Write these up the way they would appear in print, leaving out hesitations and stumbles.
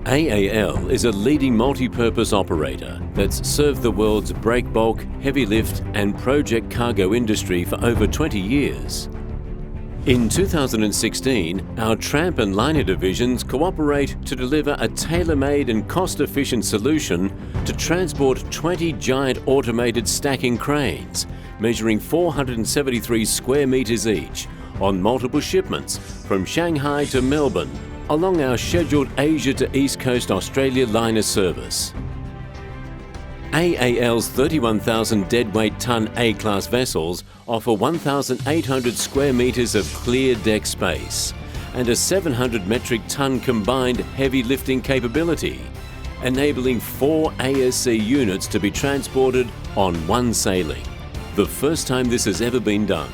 AAL is a leading multi-purpose operator that's served the world's breakbulk, heavy lift and project cargo industry for over 20 years. In 2016, our Tramp and Liner Divisions cooperate to deliver a tailor-made and cost-efficient solution to transport 20 giant automated stacking cranes, measuring 473 square metres each, on multiple shipments from Shanghai to Melbourne, along our scheduled Asia to East Coast Australia liner service. AAL's 31,000 deadweight ton A-class vessels offer 1,800 square metres of clear deck space and a 700 metric ton combined heavy lifting capability, enabling 4 ASC units to be transported on one sailing, the first time this has ever been done.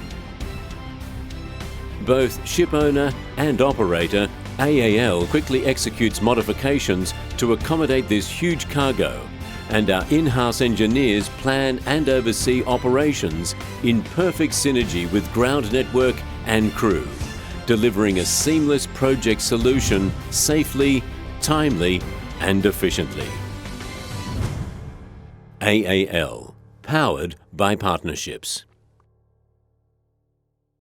Both ship owner and operator, AAL quickly executes modifications to accommodate this huge cargo, and our in-house engineers plan and oversee operations in perfect synergy with ground network and crew, delivering a seamless project solution safely, timely and efficiently. AAL, powered by partnerships.